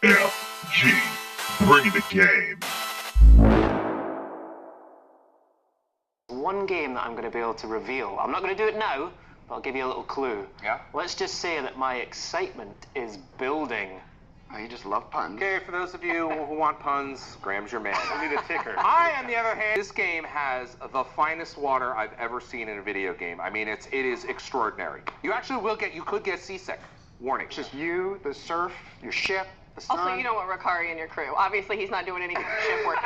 FG, bringing the game. One game that I'm going to be able to reveal. I'm not going to do it now, but I'll give you a little clue. Yeah? Let's just say that my excitement is building. Oh, you just love puns. Okay, for those of you who want puns, Graham's your man. I need a ticker. I, on the other hand, this game has the finest water I've ever seen in a video game. I mean, it is extraordinary. You actually you could get seasick. Warning. It's just you, the surf, your ship, the sun. Also, you don't want Ricari and your crew. Obviously, he's not doing any ship work.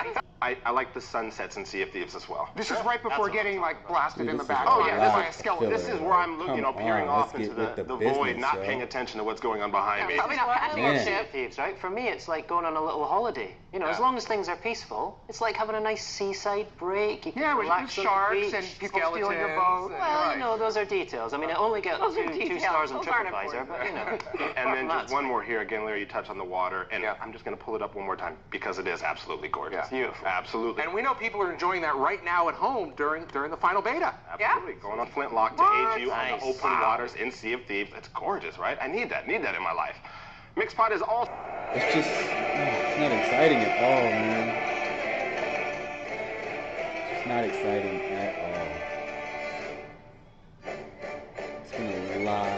I like the sunsets in Sea of Thieves as well. This is right before getting like blasted in the back. Oh yeah, by a skeleton. this is where I'm peering off into the void, not paying attention to what's going on behind me. Probably not passing your Sea ship. of Thieves, right? For me, it's like going on a little holiday. You know, as long as things are peaceful, it's like having a nice seaside break. You can with relax on the sharks beach. and people stealing your boat. Well, you know, those are details. I mean, it only got two stars on Those aren't TripAdvisor, but you know. And then just one more here again, Larry. You touch on the water, and I'm just going to pull it up one more time because it is absolutely gorgeous. Yeah. Beautiful. Absolutely. And we know people are enjoying that right now at home during the final beta. Absolutely. Going on Flintlock to aid you on the open waters in Sea of Thieves. It's gorgeous, right? I need that in my life. Mixpot is all. It's just, it's not exciting at all, man. It's not exciting at all. It's been a lot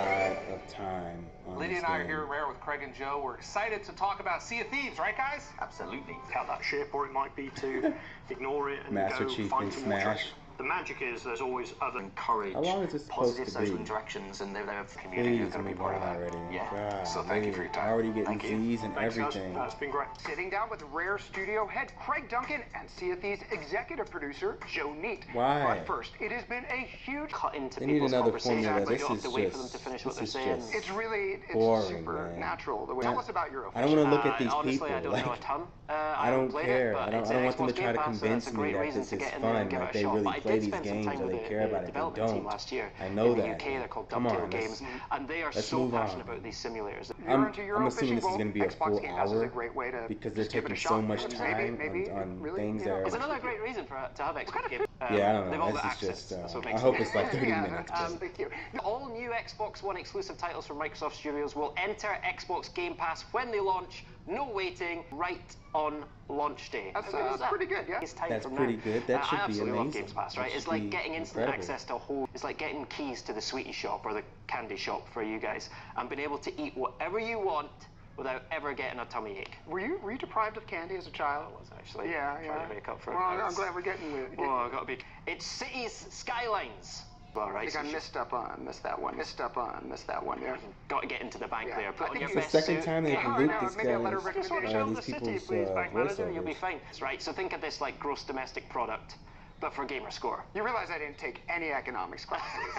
of time on Lydia this and I are game. here at Rare with Craig and Joe. We're excited to talk about Sea of Thieves, right, guys? Absolutely. How that ship, or it might be to ignore it and Master go Chief find in some more Smash. treasure. The magic is there's always other encourage, How long is this supposed positive to be? social interactions, and they're community Please are going to be move part on of that. already. Yeah. God, So thank you for your time. Already getting Thank you. Z's and Thanks, guys. everything. That's been great. Sitting down with Rare Studio head Craig Duncan and Sea of Thieves executive producer Joe Neat. Why? But first, it has been a huge Cut into They need people's another conversations. formula. You This don't have is to wait for them just- to finish what this they're is saying. just- It's really boring, supernatural. man. Tell us about your I don't want to look at these honestly, people. I don't like, know a ton. I don't played care. It, but I don't it's want them to Xbox try to Game Pass, so convince that's a me great that reason this to is get in there fun, and give like it a they shot. really But I play did these spend some games time or with they the care about it. They development team don't. last year I know in the that. UK. They're called Come Dovetail on, Games, and they are let's so move on. passionate about these simulators. You're into I'm Euro assuming this is going to be a Xbox full Game Pass is hour a great way to because they're just give it a taking so shot. much time Maybe, on really, things you know, that It's are... another great reason to have Xbox Game. Yeah, I don't They've know. all This got is access. just... That's what I makes hope it it's like 30 minutes. Thank you. All new Xbox One exclusive titles from Microsoft Studios will enter Xbox Game Pass when they launch. No waiting, right on launch day. That's pretty good, yeah. It's time That's from pretty now. good. That should I be absolutely love amazing. Games Pass, That right? should It's like be getting instant incredible. access to a whole. It's like getting keys to the sweetie shop or the candy shop for you guys, and being able to eat whatever you want without ever getting a tummy ache. Were you deprived of candy as a child? I was actually Yeah. trying to make up for Well, it. I'm glad we're getting with it. Well, I've got to be. It's Cities Skylines. Well, I right. think I missed that one. Yeah. Got to get into the bank Yeah. there. Put on your It's the best second suit. time they've Yeah. looped No, this maybe a letter of guy's, Just want to recommendation. show these the city, people's please, bank manager. You'll be voiceovers. fine. Right. So think of this like gross domestic product, but for gamer score. You realize I didn't take any economics classes.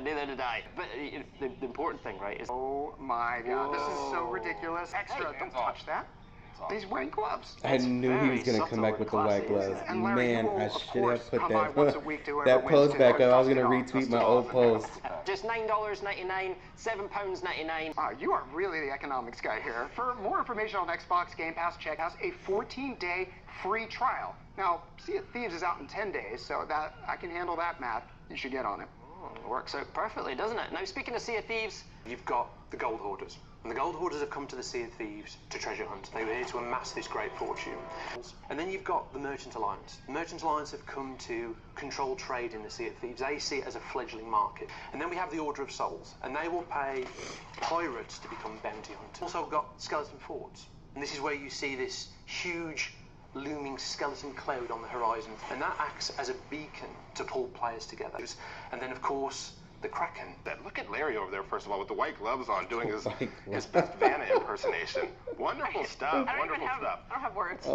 Neither did I. But the important thing, right, is Oh my God, this is so ridiculous. Extra, Hey, don't touch that. He's wearing gloves. I knew he very was going to come subtle back with the and white classy, gloves. And Larry, you Man, will, I of should course, have put come by once a week to whoever that wins post to back up. I was dust going to it off, retweet dust my it old off. post. just $9.99, £7.99. You are really the economics guy here. For more information on Xbox Game Pass, check out a 14-day free trial. Now, Sea of Thieves is out in 10 days, so that I can handle that math. You should get on it. Works out perfectly, doesn't it? Now, speaking of Sea of Thieves, You've got the Gold Hoarders. And the Gold Hoarders have come to the Sea of Thieves to treasure hunt. They were here to amass this great fortune. And then you've got the Merchant Alliance. The Merchant Alliance have come to control trade in the Sea of Thieves. They see it as a fledgling market. And then we have the Order of Souls. And they will pay pirates to become bounty hunters. Also, we've got Skeleton Forts. And this is where you see this huge looming skeleton cloud on the horizon. And that acts as a beacon to pull players together. And then, of course, the Kraken. Look at Larry over there, first of all, with the white gloves on, doing his White his best Vanna impersonation. Wonderful stuff. I Wonderful don't stuff. have words.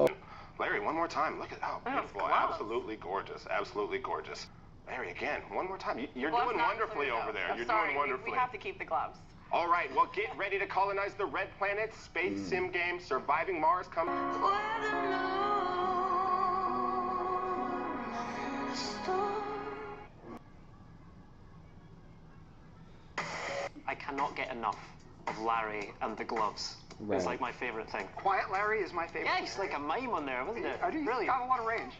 Larry, one more time. Look at how beautiful. gloves. Absolutely gorgeous. Absolutely gorgeous. Larry, again, one more time. You're Gloves doing not wonderfully included, over though. there. I'm You're sorry, doing wonderfully. We have to keep the gloves. All right, well, get ready to colonize the Red Planet. Space sim game, Surviving Mars coming. I cannot get enough of Larry and the gloves. Right. It's like my favorite thing. Quiet Larry is my favorite. Yeah, it's like a mime on there, wasn't it? I do. He's Brilliant. got a lot of range.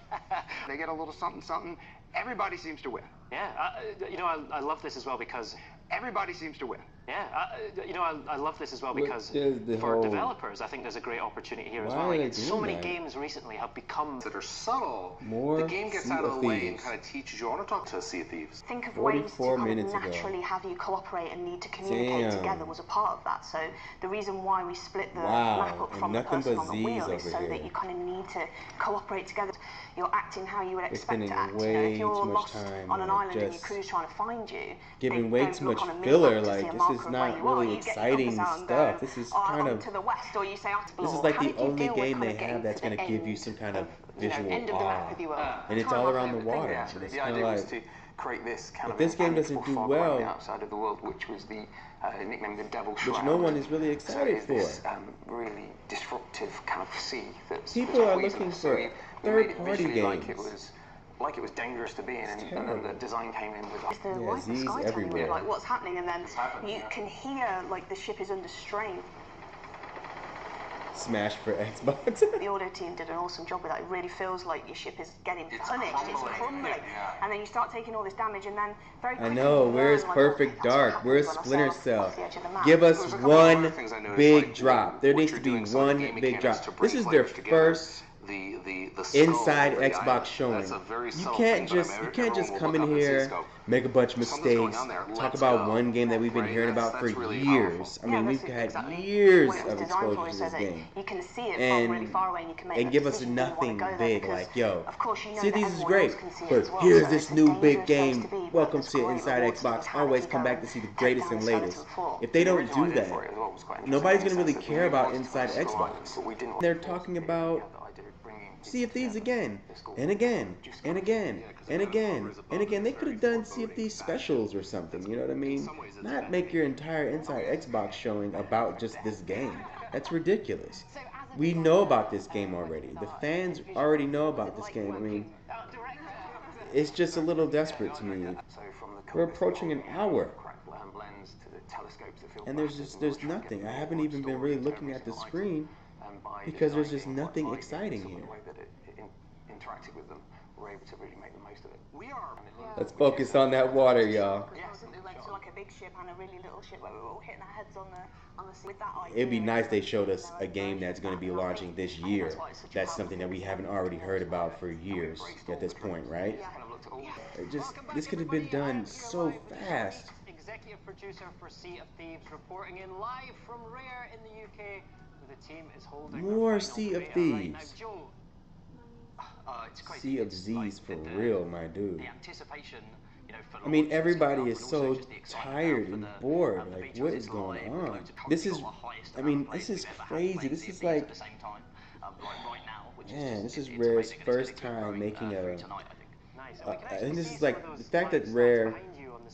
They get a little something, something. Everybody seems to win. Yeah, I love this as well because Everybody seems to win. Yeah, you know, I love this as well because for developers, I think there's a great opportunity here as well. Like, so many games recently have become that are subtle. More the game gets out of the way and kind of teaches you. I want to talk to Sea of Thieves. Think of ways to kind of naturally have you cooperate and need to communicate together was a part of that. So the reason why we split the map up from the person on the wheel is so that you kind of need to cooperate together. You're acting how you would expect to act. You know, if you're lost on an island and your crew's trying to find you, giving way too much filler. Like, this is not really exciting stuff. This is kind of to the west, or you say this is like the only game they have that's going to give you some kind of visual awe, and it's all around the water. And it's kind of like, create this kind if of this game doesn't do well, outside of the world, which was the nickname the Devil Shroud, which no one is really excited for. This, really disruptive kind of sea that's people are looking for third-party games. Like it was dangerous to be in, and then the design came in with Z's everywhere. Like, what's happening, and then you can hear like the ship is under strain. Smash for Xbox. The audio team did an awesome job with that. It really feels like your ship is getting punished. It's crumbling. And then you start taking all this damage, and then very quickly... I know, where's Perfect Dark? Where's Splinter Cell? Give us one big drop. There needs to be one big drop. This is their first inside Xbox showing. You can't just come in here, make a bunch of mistakes, talk about one game that we've been hearing about for years. I mean, we've had years of exposure to this game. You can see it from really far away, and you can make and give us nothing big like, yo, see, this is great, but here's this new big game. Welcome to Inside Xbox. Always come back to see the greatest and latest. If they don't do that, nobody's gonna really care about Inside Xbox. They're talking about Sea of Thieves again, and again, and again, and again, and again. They could have done Sea of Thieves specials or something, you know what I mean? Not make your entire Inside Xbox showing about just this game. That's ridiculous. We know about this game already. The fans already know about this game. I mean, it's just a little desperate to me. We're approaching an hour, and there's nothing. I haven't even been really looking at the screen because there's just nothing exciting here. With them, we're able to really make the most of it. Let's focus on that water, y'all. Yeah, we went to like a big ship and a really little ship where we were all hitting our heads on the sea with that idea. It'd be nice they showed us a game that's going to be launching this year. That's something that we haven't already heard about for years at this point, right? This could have been done so fast. Executive producer for Sea of Thieves reporting in live from Rare in the UK. The team is holding more Sea of Thieves. Sea of Z's for real, my dude. I mean, everybody is so tired and bored. Like, what is going on? This is, I mean, this is crazy. This is like, man, this is Rare's first time making a, I think this is like, the fact that Rare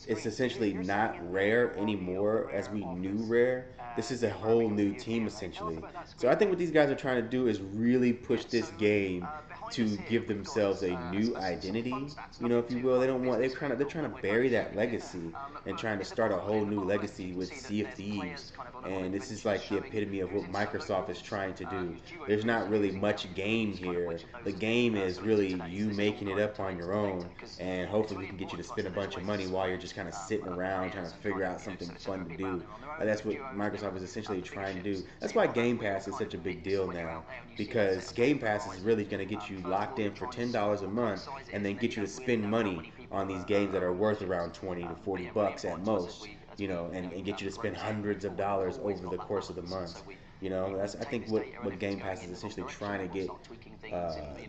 is essentially not Rare anymore as we knew Rare. This is a whole new team, essentially. So I think what these guys are trying to do is really push this game to give themselves a new identity, you know, if you will. They're trying to bury that legacy and trying to start a whole new legacy with Sea of Thieves. And this is like the epitome of what Microsoft is trying to do. There's not really much game here. The game is really you making it up on your own, and hopefully we can get you to spend a bunch of money while you're just kind of sitting around trying to figure out something fun to do. That's what Microsoft is essentially trying to do. That's why Game Pass is such a big deal now, because Game Pass is really going to get you locked in for $10 a month and then get you to spend money on these games that are worth around 20 to 40 bucks at most, you know, and get you to spend hundreds of dollars over the course of the month. You know, that's, I think, what Game Pass is essentially trying to get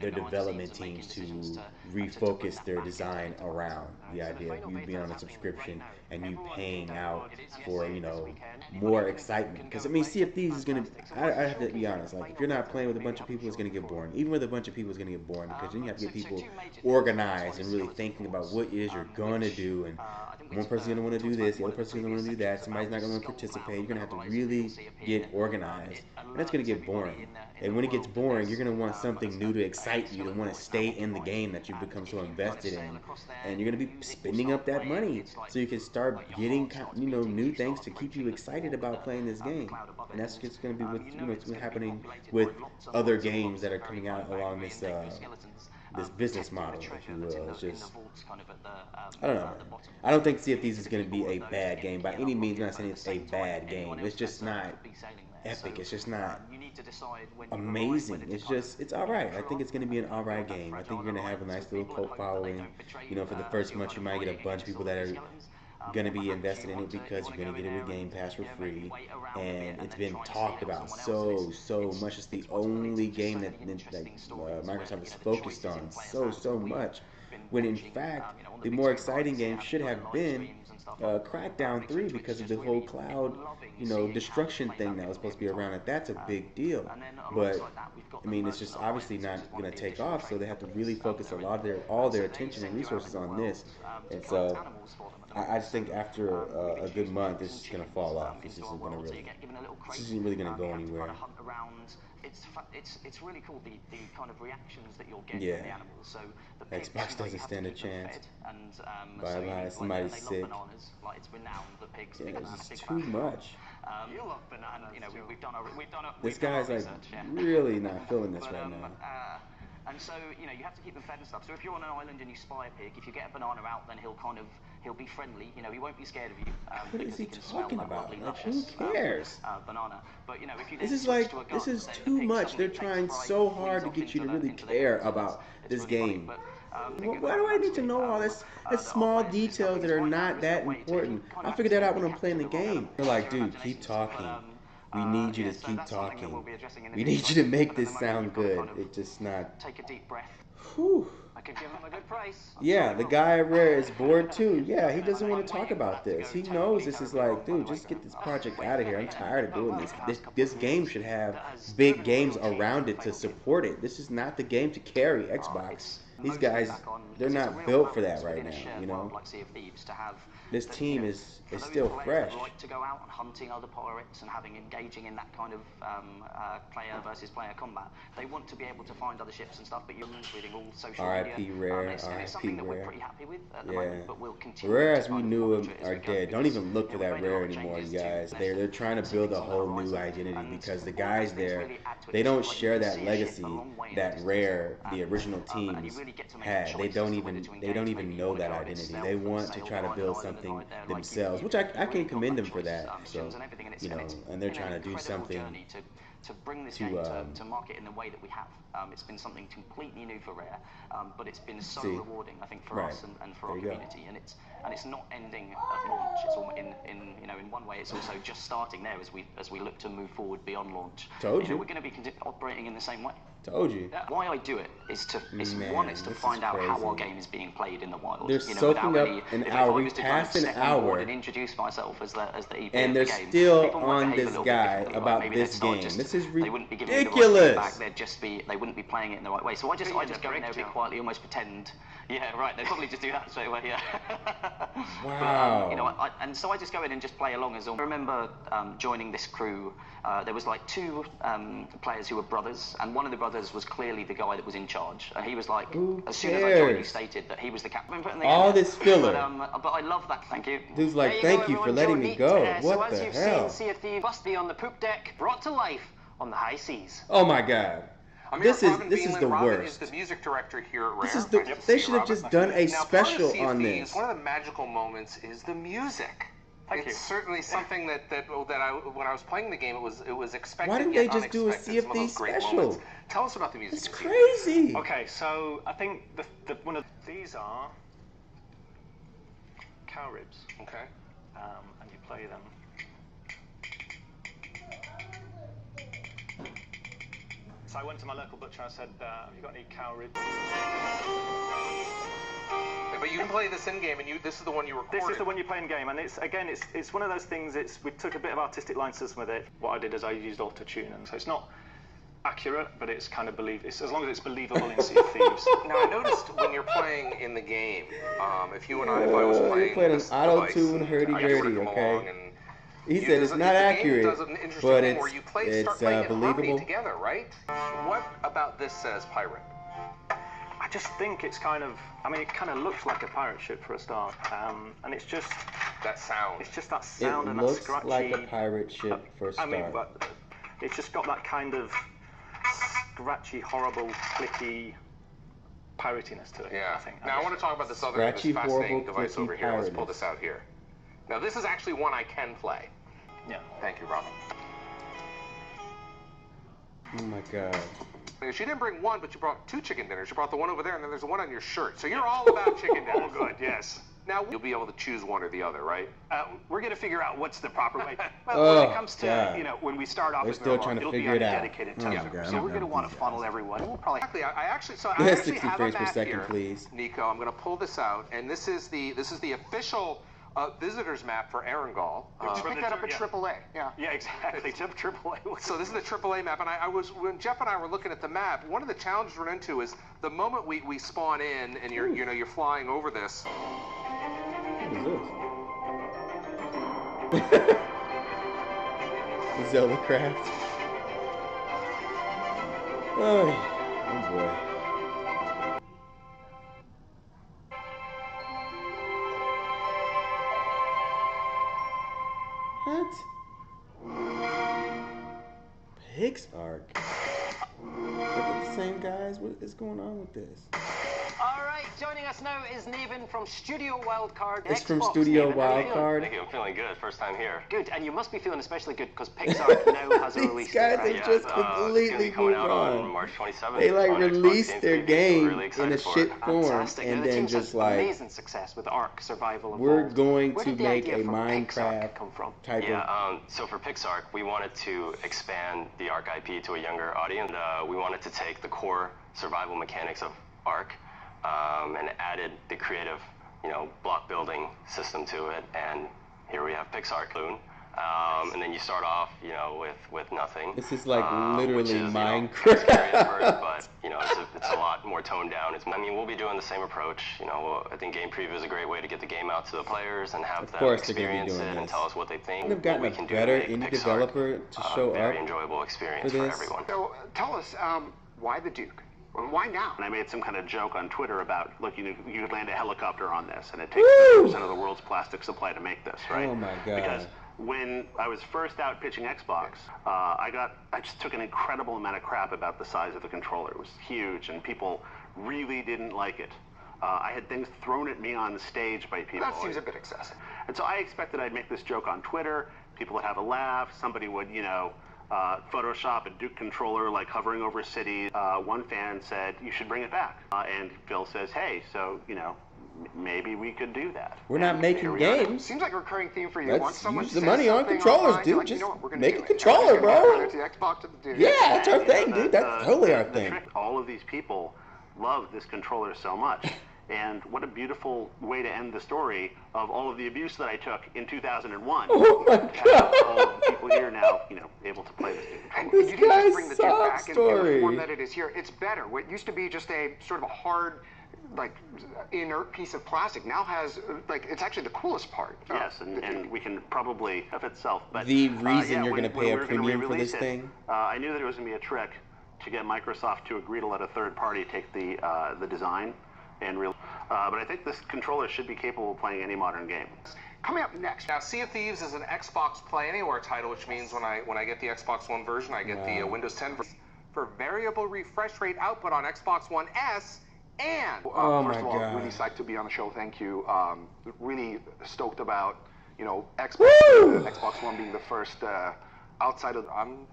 their development teams to refocus their design around the idea of you being on a subscription and you paying out for, you know, more excitement. Because, I mean, Sea of Thieves is going to, I have to be honest, like, if you're not playing with a bunch of people, it's going to get boring. Even with a bunch of people, it's going to get boring, because then you have to get people organized and really thinking about what it is you're going to do. And one person's going to want to do this, the other person's going to want to do that, somebody's not going to participate. You're going to have to really get organized, and that's going to get boring. And when it gets boring, you're going to want something new to excite you, to want to stay in the game that you've become so invested in. And you're going to be spending up that money so you can start getting, you know, new things to keep you excited about playing this game. And that's just going to be what's happening with other games that are coming out along this this business model, if you will. It's just, I don't know. I don't think Sea of Thieves is going to be a bad game by any means. I'm not saying it's a bad game. It's just not epic. It's just not amazing. It's all right. I think it's going to be an all right game. I think you're going to have a nice little cult following. You know, for the first month, you might get a bunch of people that are going to be invested in it because you're going to get it with Game Pass for free, and it's been talked about so much. It's the only game that Microsoft is focused on so much, when in fact the more exciting game should have been Crackdown 3, because of the whole cloud, you know, destruction thing that was supposed to be around it. That's a big deal, but I mean, it's just obviously not going to take off, so they have to really focus all their attention and resources on this. And so I just think after a good month, this is going to fall off. This isn't really going to go anywhere. It's really cool the kind of reactions that you'll get from the animals. So the pigs, Xbox doesn't stand a chance. And somebody's sick. Bananas, like it's renowned, the pigs. Yeah, it's just too much. You love bananas. You know, we've done this guy's like really not feeling this right now. And so, you know, you have to keep them fed and stuff. So if you're on an island and you spy a pig, if you get a banana out, then he'll be friendly. You know, he won't be scared of you. What is he talking about? Like, who cares? Banana. But you know, if you this is too much. They're trying so hard to get you to really care about this game. Why do I need to know all this? It's small details that are not that important. I'll figure that out when I'm playing the game. They're like, dude, keep talking. We need you to keep talking. We need you to make this sound good. It's just not. Take a deep breath. Whew. I could give him a good price. Yeah, the guy at Rare is bored too. Yeah, he doesn't want to talk about this. He knows this is like, dude, just get this project out of here. I'm tired of doing this. This game should have big games around it to support it. This is not the game to carry Xbox. These guys, they're not built for that right now, you know. This team is still fresh. Like to go out and hunting other pirates and engaging in that kind of player versus player combat. They want to be able to find other ships and stuff, but you're reading all social media. R.I.P. Rare, and it's something that we're pretty happy with at the moment, but we'll continue. Rare as we knew them are dead. Don't even look for that Rare anymore, you guys. They're trying to build a whole new identity because the guys there, they don't share that legacy that Rare, the original teams, had. They don't even know that identity. They want to try to build something themselves, which I can commend them for that. So, you know, and they're trying to do something to bring this game to market in the way that we have. It's been something completely new for Rare, but it's been so rewarding, I think, for us and for our community. And it's not ending at launch. It's all in one way, it's also just starting there as we look to move forward beyond launch. Told you. We're going to be operating in the same way. Told you. Why I do it is to find out how our game is being played in the wild. They're soaking up an hour. We passed an hour. And introduce myself as the EP and they're still on this guy about this game. This is ridiculous. They wouldn't be playing it in the right way. So I just go in there a bit quietly, almost pretend. Yeah, right. They probably just do that straight away. Yeah. Wow. But, you know, and so I just go in and just play along as. I remember joining this crew. There was like two players who were brothers, and one of the brothers was clearly the guy that was in charge. And he was like, as soon as I joined, he stated that he was the captain. All this filler. But I love that. Thank you. Dude's like, thank you for letting me go. What the hell? So as you've seen, Sea of Thieves must be on the poop deck, brought to life on the high seas. Oh my God. This is the worst. Is the music director here at Rare. They should have just done a special on this. One of the magical moments is the music. It's certainly something that when I was playing the game, it was expected. Why didn't they just do a Sea of Thieves special? Tell us about the music. It's crazy. Okay, so I think one of these are cow ribs. Okay. And you play them. So I went to my local butcher and I said, have you got any cow ribs? But you can play this in game, and this is the one you recorded. This is the one you play in game, and it's one of those things. We took a bit of artistic license with it. What I did is I used auto-tune, and so it's not accurate, but it's kind of as long as it's believable in Sea of Thieves. Now I noticed when you're playing in the game, if I was playing, you played an auto-tune hurdy-gurdy, okay? He said it's not accurate, but it's believable. Together, right? What about this says pirate? I just think it's kind of, it kind of looks like a pirate ship for a start, and it's just that sound. It's just that sound and that scratchy. It looks like a pirate ship for a start. But it's just got that kind of scratchy, horrible, clicky piratiness to it. Yeah. I think. Now I want to talk about this other Scratchy, fascinating horrible, device over here. Let's clicky pull this out here. Now this is actually one I can play. Yeah. Thank you, Rob. Oh my god. She didn't bring one, but you brought 2 chicken dinners. You brought the one over there, and then there's the one on your shirt. So you're all about chicken dinners. All good, yes. Now you'll be able to choose one or the other, right? We're going to figure out what's the proper way. Well, Oh, when it comes to, God. you know, when we start off We're with still trying to it'll figure be it on a out. dedicated Oh, time. God, So I'm we're going to done want with to these funnel everyone. We'll probably Exactly. I actually Yeah, have 60 a frames per map second, here, please. Nico. I'm going to pull this out, and this is the official visitors map for Erangel. You picked that up at AAA. Yeah. Yeah, exactly. AAA. So this is the AAA map, and I was when Jeff and I were looking at the map. One of the challenges we're into is the moment we spawn in, and you're flying over this. What is this? Zelda Craft. Oh boy. What? PixARK. Are they the same guys? What is going on with this? All right, joining us now is Nathan from Studio Wildcard. It's from Xbox. Studio Nathan, how are you feeling? Wildcard. Thank you. I'm feeling good. First time here. Good, and you must be feeling especially good because PixARK now has a These release guys date, have right? just completely coming moved out on on. March 27th. They like on Xbox released Game their Pass. game We're really in excited a for shit it. form, Fantastic. and Now, the then team's had just like amazing success with Ark Survival we're Evolved. going Where to did the make idea a for PixARK Minecraft come from? type of. Yeah, so for PixARK, we wanted to expand the Ark IP to a younger audience. We wanted to take the core survival mechanics of Ark and added the creative, block building system to it. And here we have PixARK. And then you start off, with nothing. This is like which literally is, Minecraft. scary at first, but it's a lot more toned down. We'll be doing the same approach. I think game preview is a great way to get the game out to the players and have them experience it and tell us what they think. They've gotten a better indie developer to show very up enjoyable experience for for this. everyone. So tell us, why the Duke? Why now? And I made some kind of joke on Twitter about, look, you could land a helicopter on this, and it takes Woo! 50% of the world's plastic supply to make this, right? Oh my god. Because when I was first out pitching Xbox, I just took an incredible amount of crap about the size of the controller. It was huge, and people really didn't like it. I had things thrown at me on the stage by people. That seems a bit excessive. And so I expected I'd make this joke on Twitter. People would have a laugh. Somebody would, Photoshop a Duke controller like hovering over cities. One fan said, you should bring it back. And Phil says, hey, so, maybe we could do that. We're not making games. Seems like a recurring theme for you. Let's Once someone use the says money on something controllers, online, dude. you're like, Just you know what, we're gonna make do a it. controller, bro. It's the Xbox to the Duke. Yeah, that's our thing, dude. That's totally our thing. All of these people love this controller so much. And what a beautiful way to end the story of all of the abuse that I took in 2001. Oh my god! All of the people here now, able to play this game. And This you didn't guy's just bring the Duke sob back in the story. form that it is here. It's better. What used to be just a sort of a hard, inert piece of plastic now has, it's actually the coolest part. Yes, and we can probably have itself. But The reason you're when going to pay a we were gonna premium for re-release this it, thing? I knew that it was going to be a trick to get Microsoft to agree to let a third party take the design and but I think this controller should be capable of playing any modern game. Coming up next. Now, Sea of Thieves is an Xbox Play Anywhere title, which means when I get the Xbox One version, I get the Windows 10 version for variable refresh rate output on Xbox One S. And Oh first my of all, God. really psyched to be on the show. Thank you. Really stoked about Xbox Xbox One being the first outside of. I'm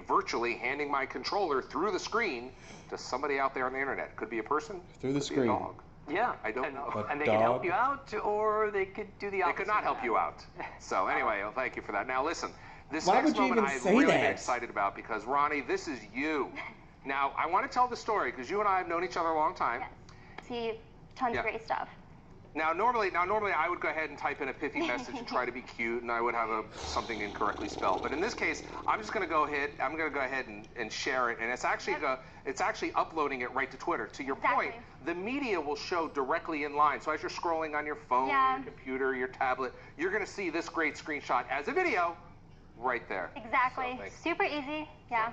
virtually handing my controller through the screen to somebody out there on the internet. Could be a person. Through the could be screen. a dog. Yeah, I don't know. And they dog? could help you out, or they could do the They opposite. could not help you out. So anyway, well, thank you for that. Now listen, this Why next would you moment even I've say really that? been excited about because Ronnie, this is you. Now I want to tell the story because you and I have known each other a long time. See tons Yeah. of great stuff. Now normally I would go ahead and type in a pithy message and try to be cute, and I would have something incorrectly spelled. But in this case, I'm just going to go ahead. I'm going to go ahead and share it, and it's actually uploading it right to Twitter. To your point, the media will show directly in line. So as you're scrolling on your phone, your computer, your tablet, you're going to see this great screenshot as a video right there. Exactly. So Super easy. Yeah.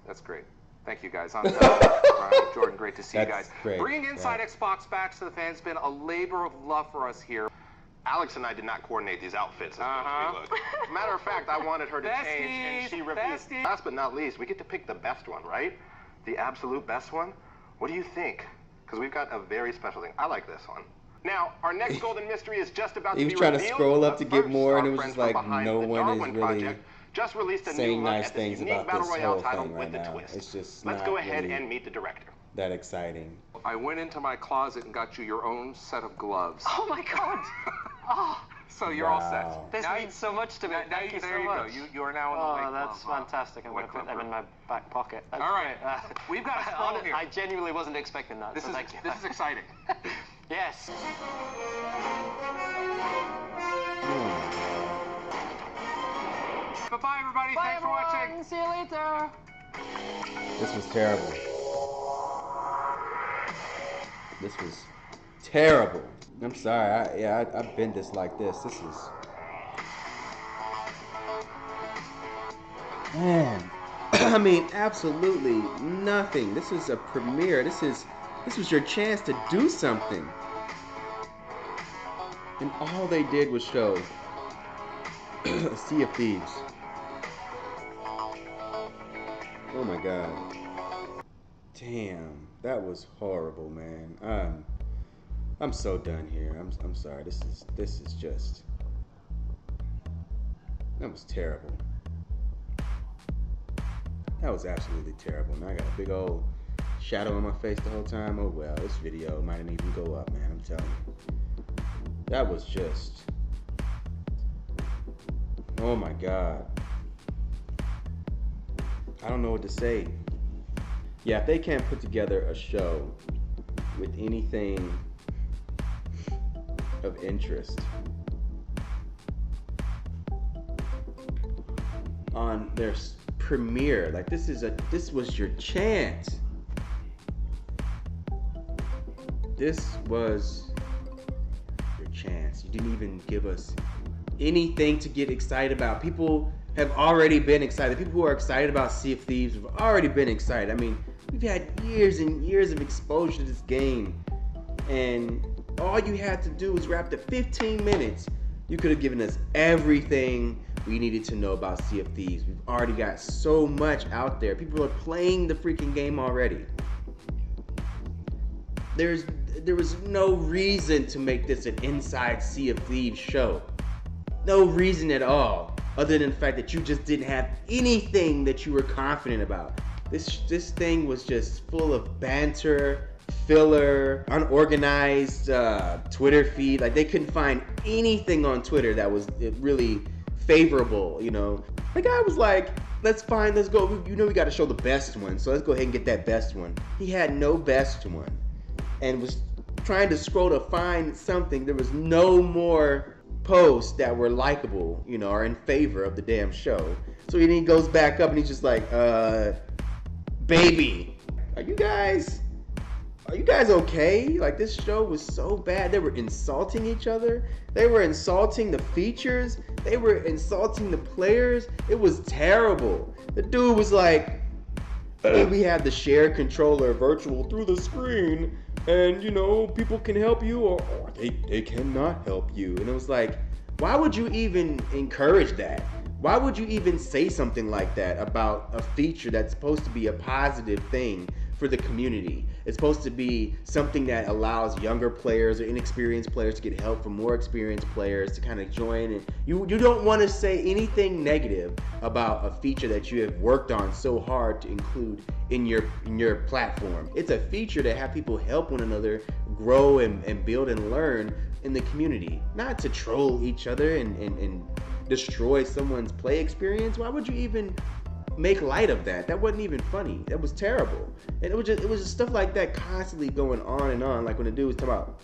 that's great. Thank you, guys. I'm Ryan, Jordan, great to see you guys. Great. Bringing Inside Xbox back to the fans has been a labor of love for us here. Alex and I did not coordinate these outfits. Matter of fact, I wanted her to change, and she refused. Besties. Last but not least, we get to pick the best one, right? The absolute best one. What do you think? because we've got a very special thing. I like this one. Now, our next golden mystery is just about to be He was trying to revealed, scroll up but to get first, more, and our it was friends just like from behind no the one is Darwin really Project just released a saying new look nice at this things unique about battle this royale whole title thing with right a now. twist. It's just Let's not go ahead really and meet the director. that exciting. I went into my closet and got you your own set of gloves. Oh my God! Oh, So you're all set. this Now means so much to me. Now Thank you there so you much. go. You are now in the white glove. That's fantastic. I'm going to put them in my back pocket. That's All right. great. We've got a scroll here. I genuinely wasn't expecting that. This so is thank you. this is exciting. Yes. Bye-bye, everybody. Bye, Thanks for watching. See you later. This was terrible. This was terrible. I'm sorry. I've been this like this. This is, man. I mean, absolutely nothing. This is a premiere. This was your chance to do something, and all they did was show a Sea of Thieves. Oh my God. Damn, that was horrible, man. I'm so done here. I'm sorry. This is just, that was terrible. That was absolutely terrible. Now I got a big old shadow on my face the whole time. Oh well, this video mightn't even go up, man. I'm telling you. That was just, oh my God. I don't know what to say. Yeah, if they can't put together a show with anything of interest on their premiere, like this was your chance. This was your chance. You didn't even give us anything to get excited about. People have already been excited. People who are excited about Sea of Thieves have already been excited. I mean, we've had years and years of exposure to this game, and all you had to do was wrap the 15 minutes. You could have given us everything we needed to know about Sea of Thieves. We've already got so much out there. People are playing the freaking game already. There was no reason to make this an inside Sea of Thieves show. No reason at all. Other than the fact that you just didn't have anything that you were confident about. This thing was just full of banter, filler, unorganized Twitter feed. Like they couldn't find anything on Twitter that was really favorable, you know. The guy was like, let's go, you know we gotta show the best one, so let's go ahead and get that best one. He had no best one and was trying to scroll to find something. There was no more posts that were likable, you know, or in favor of the damn show. So he goes back up and he's just like, baby, are you guys okay? Like, this show was so bad. They were insulting each other. They were insulting the features. They were insulting the players. It was terrible. The dude was like, we had the shared controller virtual through the screen, and you know, people can help you or they cannot help you. And it was like, why would you even encourage that? Why would you even say something like that about a feature that's supposed to be a positive thing for the community? It's supposed to be something that allows younger players or inexperienced players to get help from more experienced players to kind of join. And you don't want to say anything negative about a feature that you have worked on so hard to include in your platform. It's a feature to have people help one another grow and build and learn in the community, not to troll each other and destroy someone's play experience. Why would you even make light of that? That wasn't even funny. That was terrible. And it was just stuff like that constantly going on and on. Like when the dude was talking about,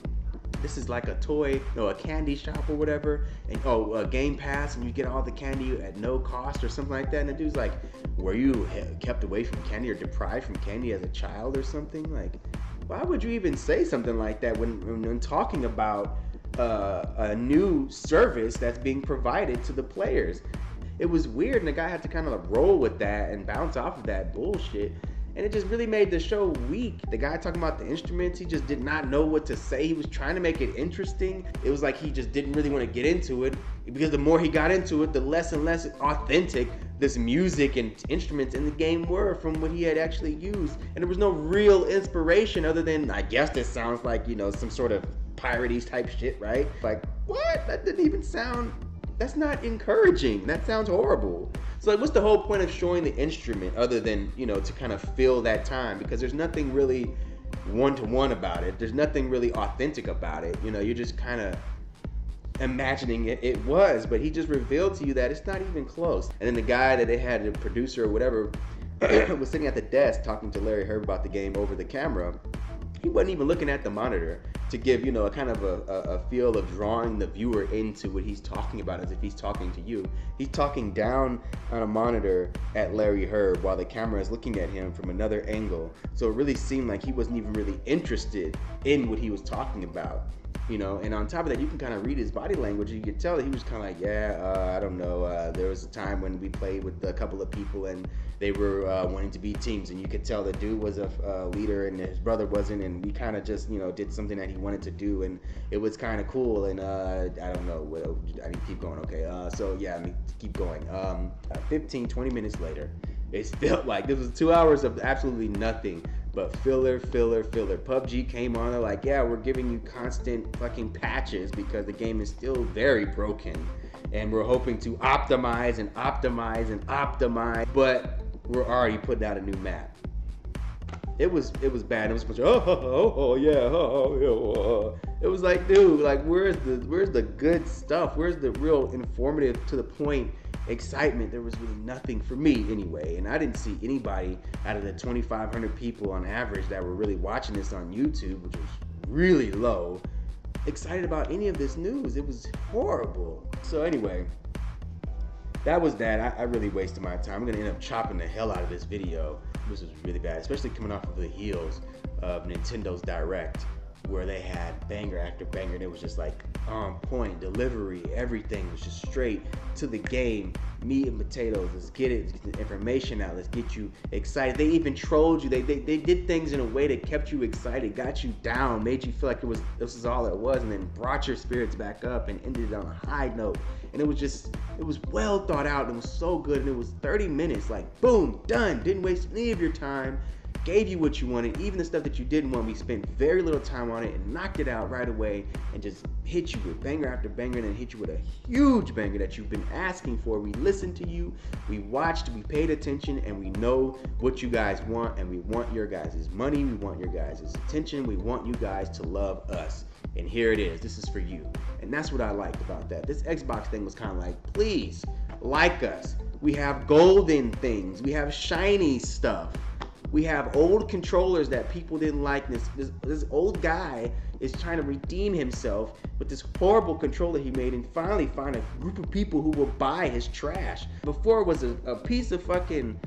this is like a toy, a candy shop or whatever, and a Game Pass, and you get all the candy at no cost or something like that. And the dude's like, were you kept away from candy or deprived from candy as a child or something? Like, why would you even say something like that when talking about a new service that's being provided to the players? It was weird, and the guy had to kind of roll with that and bounce off of that bullshit, and it just really made the show weak. The guy talking about the instruments, he just did not know what to say. He was trying to make it interesting. It was like he just didn't really want to get into it, because the more he got into it, the less and less authentic this music and instruments in the game were from what he had actually used. And there was no real inspiration other than, I guess this sounds like, you know, some sort of piratey type shit, right? Like, what? That didn't even sound, that's not encouraging. That sounds horrible. So like, what's the whole point of showing the instrument other than, you know, to kind of fill that time? Because there's nothing really one-to-one about it. There's nothing really authentic about it. You know, you're just kind of imagining it was, but he just revealed to you that it's not even close. And then the guy that they had, the producer or whatever, was sitting at the desk talking to Larry Hryb about the game over the camera. He wasn't even looking at the monitor to give, you know, a kind of a feel of drawing the viewer into what he's talking about as if he's talking to you. He's talking down on a monitor at Larry Hryb while the camera is looking at him from another angle. So it really seemed like he wasn't even really interested in what he was talking about. You know, and on top of that, you can kind of read his body language. You could tell that he was kind of like, yeah, I don't know. There was a time when we played with a couple of people and they were wanting to be teams, and you could tell the dude was a leader and his brother wasn't, and we kind of just, you know, did something that he wanted to do, and it was kind of cool. And I don't know. I mean, keep going. Okay. So yeah, I mean, keep going. 15, 20 minutes later, it felt like this was 2 hours of absolutely nothing. But filler. PUBG came on, they're like, yeah, we're giving you constant fucking patches because the game is still very broken. And we're hoping to optimize, but we're already putting out a new map. It was bad. It was much, It was like, dude, like where's the good stuff? Where's the real informative, to the point excitement? There was really nothing for me anyway, and I didn't see anybody out of the 2,500 people on average that were really watching this on YouTube, which was really low, excited about any of this news. It was horrible. So anyway, that was that. I really wasted my time. I'm gonna end up chopping the hell out of this video. This was really bad, especially coming off of the heels of Nintendo's Direct, where they had banger after banger, and it was just like on point, delivery, everything was just straight to the game, meat and potatoes. Let's get it, let's get the information out, let's get you excited. They even trolled you. They did things in a way that kept you excited, got you down, made you feel like this was all it was, and then brought your spirits back up and ended it on a high note. And it was well thought out, and it was so good, and it was 30 minutes, like boom, done, didn't waste any of your time. Gave you what you wanted. Even the stuff that you didn't want, we spent very little time on it and knocked it out right away and just hit you with banger after banger, and then hit you with a huge banger that you've been asking for. We listened to you, we watched, we paid attention, and we know what you guys want, and we want your guys' money, we want your guys' attention, we want you guys to love us. And here it is. This is for you. And that's what I liked about that. This Xbox thing was kind of like, please like us. We have golden things, we have shiny stuff. We have old controllers that people didn't like. This old guy is trying to redeem himself with this horrible controller he made, and finally find a group of people who will buy his trash. Before it was a piece of fucking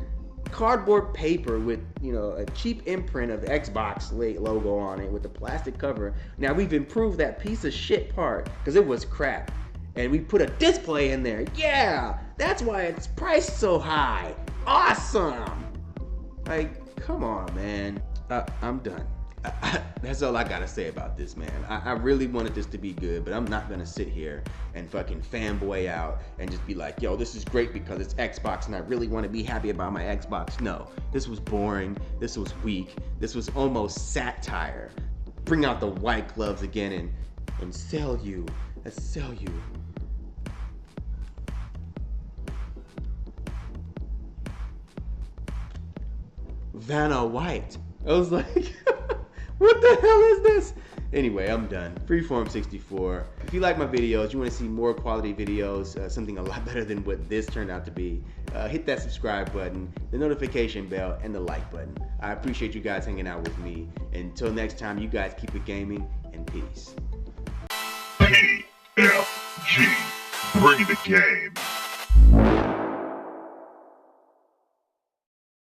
cardboard paper with, you know, a cheap imprint of Xbox logo on it with a plastic cover. Now we've improved that piece of shit part because it was crap, and we put a display in there. Yeah, that's why it's priced so high. Awesome. Like, come on, man. I'm done. That's all I gotta say about this, man. I really wanted this to be good, but I'm not gonna sit here and fucking fanboy out and just be like, yo, this is great because it's Xbox and I really want to be happy about my Xbox. No, this was boring. This was weak. This was almost satire. Bring out the white gloves again and sell you. Let's sell you. Vanna White. I was like, what the hell is this? Anyway, I'm done. Freeform 64. If you like my videos, you want to see more quality videos, something a lot better than what this turned out to be, hit that subscribe button, the notification bell, and the like button. I appreciate you guys hanging out with me. Until next time, you guys keep it gaming, and peace. PFG, bring the game.